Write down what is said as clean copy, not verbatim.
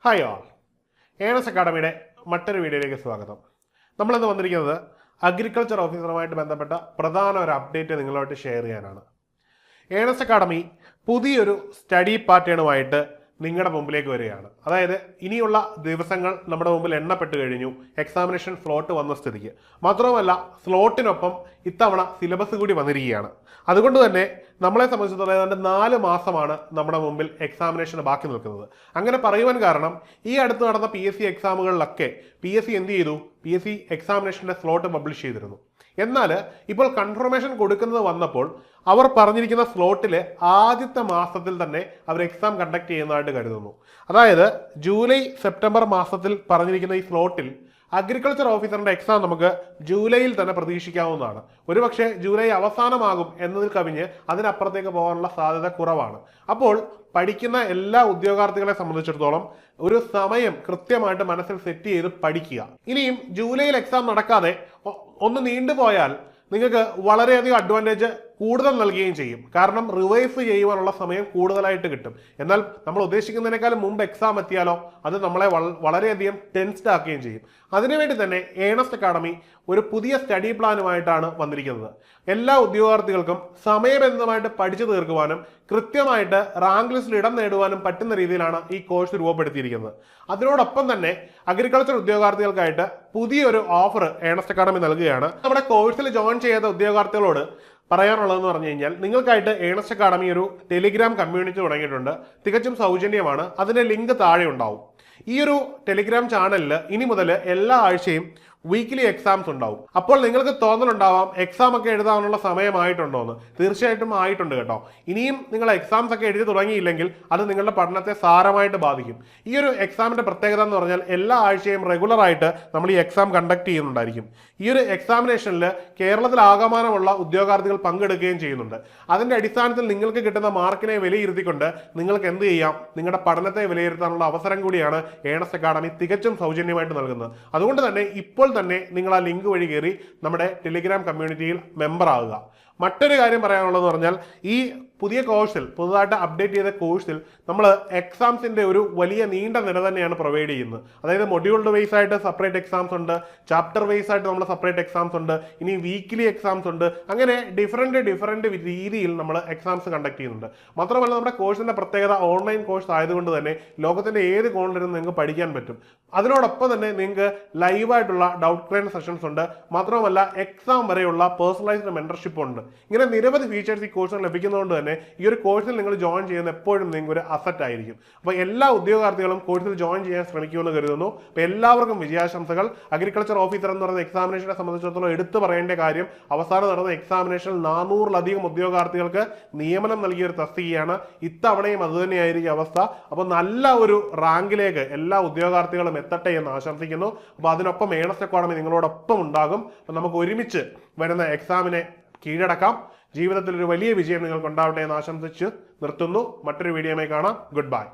Hi all, earnest അക്കാഡമിയുടെ മറ്റൊരു വീഡിയോയിലേക്ക് സ്വാഗതം. നമ്മളിന്ന് വന്നിരിക്കുന്നത് അഗ്രികൾച്ചർ ഓഫീസറുമായിട്ട് ബന്ധപ്പെട്ട പ്രധാന ഒരു അപ്ഡേറ്റ് നിങ്ങളുമായിട്ട് ഷെയർ ചെയ്യാനാണ്. ഏണസ് അക്കാഡമി പുതിയൊരു സ്റ്റഡി പാറ്റേണുമായിട്ട് നിങ്ങളുടെ മുമ്പിലേക്ക് വരികയാണ്. അതായത് ഇനിയുള്ള ദിവസങ്ങൾ നമ്മുടെ മുമ്പിൽ എണ്ണപ്പെട്ട് കഴിഞ്ഞു. എക്സാമിനേഷൻ സ്ലോട്ട് വന്ന സ്ഥിതിക്ക് മാത്രവുമല്ല, സ്ലോട്ടിനൊപ്പം ഇത്തവണ സിലബസ് കൂടി വന്നിരിക്കുകയാണ്. അതുകൊണ്ട് തന്നെ നമ്മളെ സംബന്ധിച്ചിടത്തോളം ഏതാണ്ട് 4 മാസമാണ് നമ്മുടെ മുമ്പിൽ എക്സാമിനേഷൻ ബാക്കി നിൽക്കുന്നത്. അങ്ങനെ പറയുവാൻ കാരണം, ഈ അടുത്ത് നടന്ന PSC എക്സാമുകളിലൊക്കെ PSC എന്ത് ചെയ്തു? PSC എക്സാമിനേഷൻ്റെ സ്ലോട്ട് പബ്ലിഷ് ചെയ്തിരുന്നു. എന്നാൽ ഇപ്പോൾ കൺഫർമേഷൻ കൊടുക്കുന്നത് വന്നപ്പോൾ അവർ പറഞ്ഞിരിക്കുന്ന സ്ലോട്ടിൽ ആദ്യത്തെ മാസത്തിൽ തന്നെ അവർ എക്സാം കണ്ടക്ട് ചെയ്യുന്നതായിട്ട് കരുതുന്നു. അതായത് ജൂലൈ സെപ്റ്റംബർ മാസത്തിൽ പറഞ്ഞിരിക്കുന്ന ഈ സ്ലോട്ടിൽ അഗ്രികൾച്ചർ ഓഫീസറിന്റെ എക്സാം നമുക്ക് ജൂലൈയിൽ തന്നെ പ്രതീക്ഷിക്കാവുന്നതാണ്. ഒരുപക്ഷെ ജൂലൈ അവസാനമാകും എന്നതിൽ കവിഞ്ഞ് അതിനപ്പുറത്തേക്ക് പോകാനുള്ള സാധ്യത കുറവാണ്. അപ്പോൾ പഠിക്കുന്ന എല്ലാ ഉദ്യോഗാർത്ഥികളെ സംബന്ധിച്ചിടത്തോളം ഒരു സമയം കൃത്യമായിട്ട് മനസ്സിൽ സെറ്റ് ചെയ്ത് പഠിക്കുക. ഇനിയും ജൂലൈയിൽ എക്സാം നടക്കാതെ ഒന്ന് നീണ്ടുപോയാൽ നിങ്ങൾക്ക് വളരെയധികം അഡ്വാൻറ്റേജ് കൂടുതൽ നൽകുകയും ചെയ്യും. കാരണം റിവൈസ് ചെയ്യുവാനുള്ള സമയം കൂടുതലായിട്ട് കിട്ടും. എന്നാൽ നമ്മൾ ഉദ്ദേശിക്കുന്നതിനേക്കാളും മുമ്പ് എക്സാം എത്തിയാലോ അത് നമ്മളെ വളരെയധികം ടെൻസ്ഡ് ആക്കുകയും ചെയ്യും. അതിനുവേണ്ടി തന്നെ ഏണസ്റ്റ് അക്കാഡമി ഒരു പുതിയ സ്റ്റഡി പ്ലാനുമായിട്ടാണ് വന്നിരിക്കുന്നത്. എല്ലാ ഉദ്യോഗാർത്ഥികൾക്കും സമയബന്ധിതമായിട്ട് പഠിച്ചു തീർക്കുവാനും കൃത്യമായിട്ട് റാങ്ക് ലിസ്റ്റിൽ ഇടം നേടുവാനും പറ്റുന്ന രീതിയിലാണ് ഈ കോഴ്സ് രൂപപ്പെടുത്തിയിരിക്കുന്നത്. അതിനോടൊപ്പം തന്നെ അഗ്രികൾച്ചർ ഉദ്യോഗാർത്ഥികൾക്കായിട്ട് പുതിയൊരു ഓഫർ ഏണസ്റ്റ് അക്കാഡമി നൽകുകയാണ്. നമ്മുടെ കോഴ്സിൽ ജോയിൻ ചെയ്ത ഉദ്യോഗാർത്ഥികളോട് പറയാനുള്ളതെന്ന് പറഞ്ഞു കഴിഞ്ഞാൽ, നിങ്ങൾക്കായിട്ട് ഏണസ്റ്റ് അക്കാഡമി ഒരു ടെലിഗ്രാം കമ്മ്യൂണിറ്റി തുടങ്ങിയിട്ടുണ്ട്. തികച്ചും സൗജന്യമാണ്. അതിന്റെ ലിങ്ക് താഴെ ഉണ്ടാവും. ഈ ഒരു ടെലിഗ്രാം ചാനലിൽ ഇനി മുതൽ എല്ലാ ആഴ്ചയും വീക്ക്ലി എക്സാംസ് ഉണ്ടാവും. അപ്പോൾ നിങ്ങൾക്ക് തോന്നലുണ്ടാവാം എക്സാം ഒക്കെ എഴുതാനുള്ള സമയമായിട്ടുണ്ടോ എന്ന്. തീർച്ചയായിട്ടും ആയിട്ടുണ്ട് കേട്ടോ. ഇനിയും നിങ്ങൾ എക്സാംസ് ഒക്കെ എഴുതി തുടങ്ങിയില്ലെങ്കിൽ അത് നിങ്ങളുടെ പഠനത്തെ സാരമായിട്ട് ബാധിക്കും. ഈ ഒരു എക്സാമിന്റെ പ്രത്യേകത എന്ന് പറഞ്ഞാൽ എല്ലാ ആഴ്ചയും റെഗുലർ ആയിട്ട് നമ്മൾ ഈ എക്സാം കണ്ടക്ട് ചെയ്യുന്നുണ്ടായിരിക്കും. ഈ ഒരു എക്സാമിനേഷനിൽ കേരളത്തിൽ ആകമാനമുള്ള ഉദ്യോഗാർത്ഥികൾ പങ്കെടുക്കുകയും ചെയ്യുന്നുണ്ട്. അതിന്റെ അടിസ്ഥാനത്തിൽ നിങ്ങൾക്ക് കിട്ടുന്ന മാർക്കിനെ വിലയിരുത്തിക്കൊണ്ട് നിങ്ങൾക്ക് എന്ത് ചെയ്യാം? നിങ്ങളുടെ പഠനത്തെ വിലയിരുത്താനുള്ള അവസരം കൂടിയാണ് ഏണസ്റ്റ് അക്കാഡമി തികച്ചും സൗജന്യമായിട്ട് നൽകുന്നത്. അതുകൊണ്ട് തന്നെ ഇപ്പോൾ തന്നെ നിങ്ങൾ ആ ലിങ്ക് വഴി കയറി നമ്മുടെ ടെലിഗ്രാം കമ്മ്യൂണിറ്റിയിൽ മെമ്പർ ആവുക. മറ്റൊരു കാര്യം പറയാനുള്ളതെന്ന് പറഞ്ഞാൽ, ഈ പുതിയ കോഴ്സിൽ പുതുതായിട്ട് അപ്ഡേറ്റ് ചെയ്ത കോഴ്സിൽ നമ്മൾ എക്സാംസിന്റെ ഒരു വലിയ നീണ്ട നിര തന്നെയാണ് പ്രൊവൈഡ് ചെയ്യുന്നത്. അതായത് മൊഡ്യൂൾഡ് വൈസ് ആയിട്ട് സെപ്പറേറ്റ് എക്സാംസ് ഉണ്ട്, ചാപ്റ്റർ വൈസ് ആയിട്ട് നമ്മൾ സെപ്പറേറ്റ് എക്സാംസ് ഉണ്ട്, ഇനി വീക്ക്ലി എക്സാംസ് ഉണ്ട്. അങ്ങനെ ഡിഫറെന്റ് രീതിയിൽ നമ്മൾ എക്സാംസ് കണ്ടക്ട് ചെയ്യുന്നുണ്ട്. മാത്രമല്ല, നമ്മുടെ കോഴ്സിന്റെ പ്രത്യേകത ഓൺലൈൻ കോഴ്സ് ആയതുകൊണ്ട് തന്നെ ലോകത്തിന്റെ ഏത് കോണിലിരുന്ന് നിങ്ങൾക്ക് പഠിക്കാൻ പറ്റും. അതിനോടൊപ്പം തന്നെ നിങ്ങൾക്ക് ലൈവായിട്ടുള്ള ഡൗട്ട് ക്ലിയർ സെഷൻസ് ഉണ്ട്. മാത്രമല്ല, എക്സാം വരെയുള്ള പേഴ്സണലൈസ്ഡ് മെന്റർഷിപ്പ് ഉണ്ട്. ഇങ്ങനെ നിരവധി ഫീച്ചേഴ്സ് ഈ കോഴ്സിൽ ലഭിക്കുന്നതുകൊണ്ട് തന്നെ ഈ ഒരു കോഴ്സിൽ നിങ്ങൾ ജോയിൻ ചെയ്യുന്ന എപ്പോഴും നിങ്ങൾക്ക് ഒരു അസറ്റ് ആയിരിക്കും. അപ്പോൾ എല്ലാ ഉദ്യോഗാർത്ഥികളും കോഴ്സിൽ ജോയിൻ ചെയ്യാൻ ശ്രമിക്കുമെന്ന് കരുതുന്നു. അപ്പോൾ എല്ലാവർക്കും വിജയാശംസകൾ. അഗ്രികൾച്ചർ ഓഫീസർ എന്ന് പറയുന്ന എക്സാമിനേഷനെ സംബന്ധിച്ചിടത്തോളം എടുത്തു പറയേണ്ട കാര്യം, അവസാനം നടന്ന എക്സാമിനേഷനിൽ 400-ലധികം ഉദ്യോഗാർത്ഥികൾക്ക് നിയമനം നൽകിയ ഒരു തസ്തികയാണ്. ഇത്തവണയും അതുതന്നെയായിരിക്കും അവസ്ഥ. അപ്പോൾ നല്ല ഒരു റാങ്കിലേക്ക് എല്ലാ ഉദ്യോഗാർത്ഥികളും എത്തട്ടെ എന്ന് ആശംസിക്കുന്നു. അപ്പോൾ അതിനൊപ്പം ഏണസ്റ്റ് അക്കാഡമി നിങ്ങളോടൊപ്പം ഉണ്ടാകും. അപ്പോൾ നമുക്ക് ഒരുമിച്ച് വരുന്ന എക്സാമിനെ കീഴടക്കാം. ജീവിതത്തിൽ ഒരു വലിയ വിജയം നിങ്ങൾക്ക് ഉണ്ടാവട്ടെ എന്ന് ആശംസിച്ച് നിർത്തുന്നു. മറ്റൊരു വീഡിയോയുമായി കാണാം. Good bye.